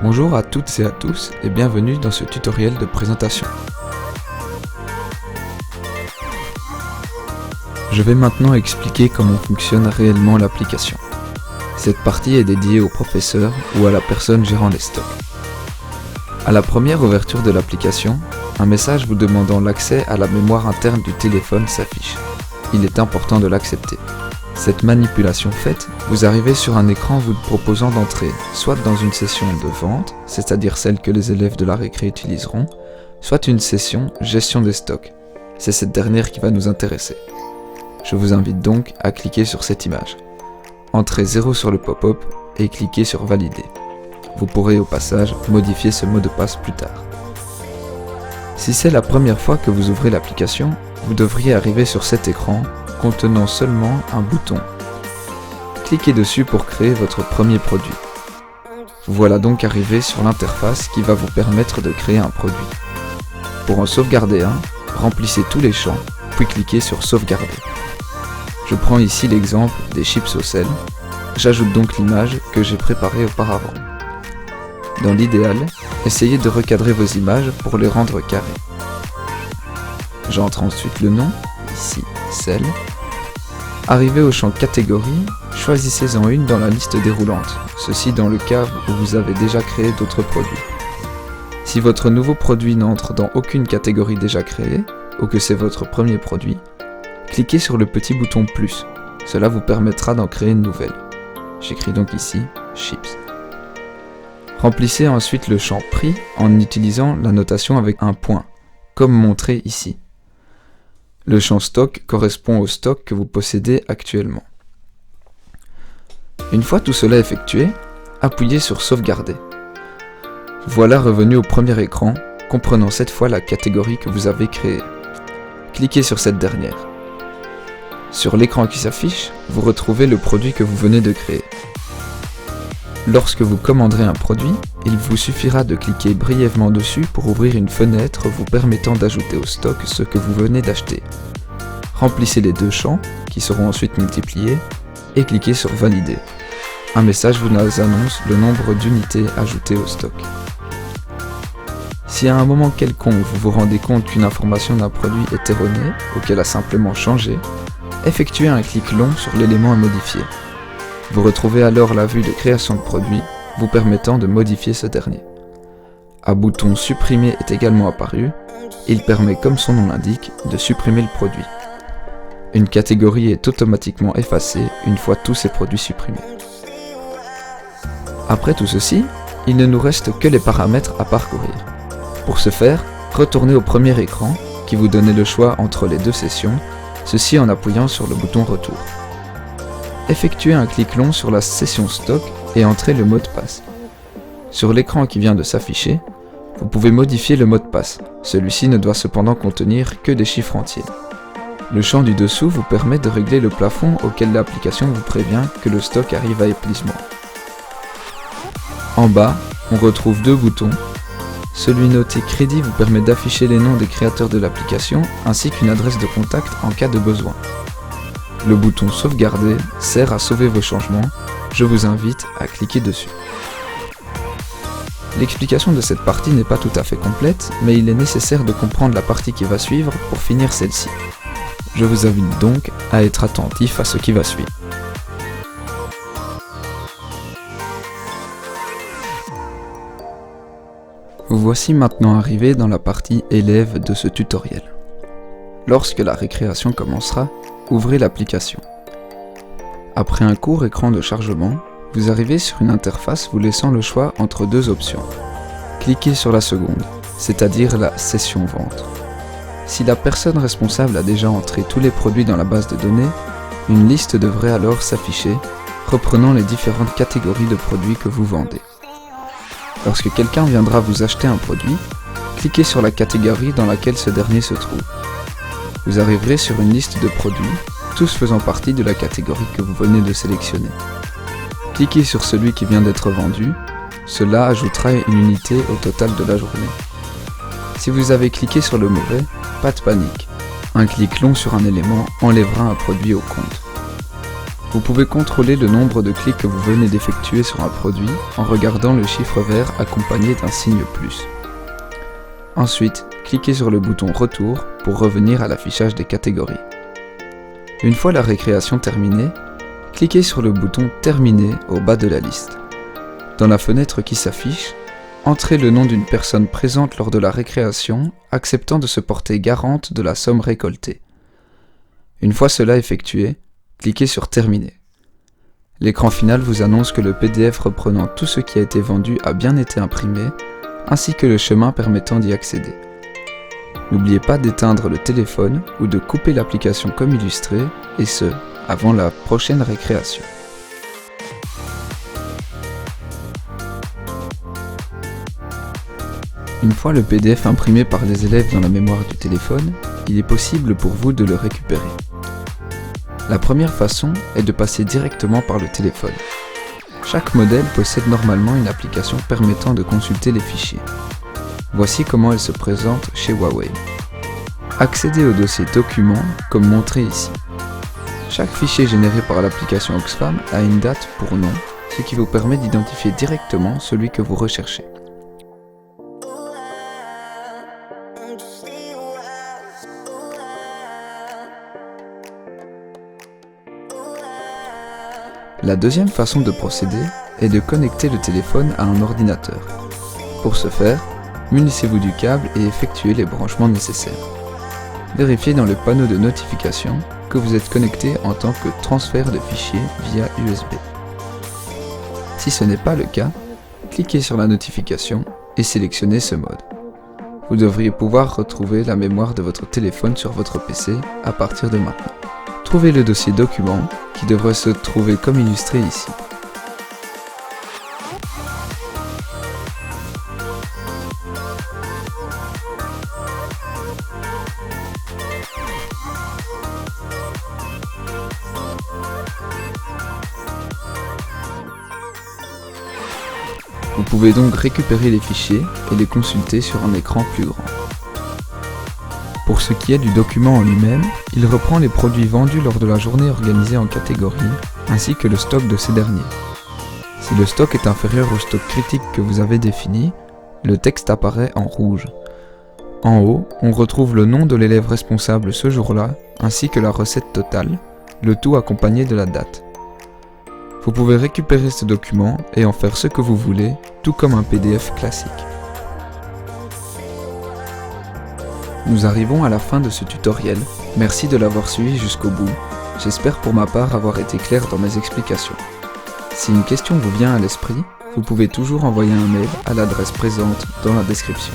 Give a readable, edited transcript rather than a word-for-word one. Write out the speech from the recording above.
Bonjour à toutes et à tous et bienvenue dans ce tutoriel de présentation. Je vais maintenant expliquer comment fonctionne réellement l'application. Cette partie est dédiée au professeur ou à la personne gérant les stocks. À la première ouverture de l'application, un message vous demandant l'accès à la mémoire interne du téléphone s'affiche. Il est important de l'accepter. Cette manipulation faite, vous arrivez sur un écran vous proposant d'entrer soit dans une session de vente, c'est-à-dire celle que les élèves de la récré utiliseront, soit une session gestion des stocks. C'est cette dernière qui va nous intéresser. Je vous invite donc à cliquer sur cette image. Entrez 0 sur le pop-up et cliquez sur valider. Vous pourrez au passage modifier ce mot de passe plus tard. Si c'est la première fois que vous ouvrez l'application, vous devriez arriver sur cet écran contenant seulement un bouton. Cliquez dessus pour créer votre premier produit. Vous voilà donc arrivé sur l'interface qui va vous permettre de créer un produit. Pour en sauvegarder un, remplissez tous les champs, puis cliquez sur sauvegarder. Je prends ici l'exemple des chips au sel. J'ajoute donc l'image que j'ai préparée auparavant. Dans l'idéal, essayez de recadrer vos images pour les rendre carrées. J'entre ensuite le nom, ici sel. Arrivé au champ catégorie, choisissez-en une dans la liste déroulante, ceci dans le cas où vous avez déjà créé d'autres produits. Si votre nouveau produit n'entre dans aucune catégorie déjà créée, ou que c'est votre premier produit, cliquez sur le petit bouton plus, cela vous permettra d'en créer une nouvelle. J'écris donc ici chips. Remplissez ensuite le champ prix en utilisant la notation avec un point, comme montré ici. Le champ stock correspond au stock que vous possédez actuellement. Une fois tout cela effectué, appuyez sur sauvegarder. Voilà revenu au premier écran, comprenant cette fois la catégorie que vous avez créée. Cliquez sur cette dernière. Sur l'écran qui s'affiche, vous retrouvez le produit que vous venez de créer. Lorsque vous commanderez un produit, il vous suffira de cliquer brièvement dessus pour ouvrir une fenêtre vous permettant d'ajouter au stock ce que vous venez d'acheter. Remplissez les deux champs, qui seront ensuite multipliés, et cliquez sur valider. Un message vous annonce le nombre d'unités ajoutées au stock. Si à un moment quelconque vous vous rendez compte qu'une information d'un produit est erronée ou qu'elle a simplement changé, effectuez un clic long sur l'élément à modifier. Vous retrouvez alors la vue de création de produit, vous permettant de modifier ce dernier. Un bouton supprimer est également apparu, il permet comme son nom l'indique de supprimer le produit. Une catégorie est automatiquement effacée une fois tous ces produits supprimés. Après tout ceci, il ne nous reste que les paramètres à parcourir. Pour ce faire, retournez au premier écran qui vous donnait le choix entre les deux sessions, ceci en appuyant sur le bouton retour. Effectuez un clic long sur la session stock et entrez le mot de passe. Sur l'écran qui vient de s'afficher, vous pouvez modifier le mot de passe. Celui-ci ne doit cependant contenir que des chiffres entiers. Le champ du dessous vous permet de régler le plafond auquel l'application vous prévient que le stock arrive à épuisement. En bas, on retrouve deux boutons. Celui noté crédit vous permet d'afficher les noms des créateurs de l'application ainsi qu'une adresse de contact en cas de besoin. Le bouton sauvegarder sert à sauver vos changements. Je vous invite à cliquer dessus. L'explication de cette partie n'est pas tout à fait complète, mais il est nécessaire de comprendre la partie qui va suivre pour finir celle-ci. Je vous invite donc à être attentif à ce qui va suivre. Vous voici maintenant arrivé dans la partie élève de ce tutoriel. Lorsque la récréation commencera, ouvrez l'application. Après un court écran de chargement, vous arrivez sur une interface vous laissant le choix entre deux options. Cliquez sur la seconde, c'est-à-dire la session vente. Si la personne responsable a déjà entré tous les produits dans la base de données, une liste devrait alors s'afficher, reprenant les différentes catégories de produits que vous vendez. Lorsque quelqu'un viendra vous acheter un produit, cliquez sur la catégorie dans laquelle ce dernier se trouve. Vous arriverez sur une liste de produits, tous faisant partie de la catégorie que vous venez de sélectionner. Cliquez sur celui qui vient d'être vendu, cela ajoutera une unité au total de la journée. Si vous avez cliqué sur le mauvais, pas de panique, un clic long sur un élément enlèvera un produit au compte. Vous pouvez contrôler le nombre de clics que vous venez d'effectuer sur un produit en regardant le chiffre vert accompagné d'un signe plus. Ensuite, cliquez sur le bouton Retour pour revenir à l'affichage des catégories. Une fois la récréation terminée, cliquez sur le bouton Terminer au bas de la liste. Dans la fenêtre qui s'affiche, entrez le nom d'une personne présente lors de la récréation, acceptant de se porter garante de la somme récoltée. Une fois cela effectué, cliquez sur Terminer. L'écran final vous annonce que le PDF reprenant tout ce qui a été vendu a bien été imprimé, ainsi que le chemin permettant d'y accéder. N'oubliez pas d'éteindre le téléphone ou de couper l'application comme illustré, et ce, avant la prochaine récréation. Une fois le PDF imprimé par les élèves dans la mémoire du téléphone, il est possible pour vous de le récupérer. La première façon est de passer directement par le téléphone. Chaque modèle possède normalement une application permettant de consulter les fichiers. Voici comment elle se présente chez Huawei. Accédez au dossier Documents comme montré ici. Chaque fichier généré par l'application Oxfam a une date pour nom, ce qui vous permet d'identifier directement celui que vous recherchez. La deuxième façon de procéder est de connecter le téléphone à un ordinateur. Pour ce faire, munissez-vous du câble et effectuez les branchements nécessaires. Vérifiez dans le panneau de notification que vous êtes connecté en tant que transfert de fichiers via USB. Si ce n'est pas le cas, cliquez sur la notification et sélectionnez ce mode. Vous devriez pouvoir retrouver la mémoire de votre téléphone sur votre PC à partir de maintenant. Trouvez le dossier Documents qui devrait se trouver comme illustré ici. Vous pouvez donc récupérer les fichiers et les consulter sur un écran plus grand. Pour ce qui est du document en lui-même, il reprend les produits vendus lors de la journée organisée en catégories, ainsi que le stock de ces derniers. Si le stock est inférieur au stock critique que vous avez défini, le texte apparaît en rouge. En haut, on retrouve le nom de l'élève responsable ce jour-là, ainsi que la recette totale, le tout accompagné de la date. Vous pouvez récupérer ce document et en faire ce que vous voulez, tout comme un PDF classique. Nous arrivons à la fin de ce tutoriel, merci de l'avoir suivi jusqu'au bout, j'espère pour ma part avoir été clair dans mes explications. Si une question vous vient à l'esprit, vous pouvez toujours envoyer un mail à l'adresse présente dans la description.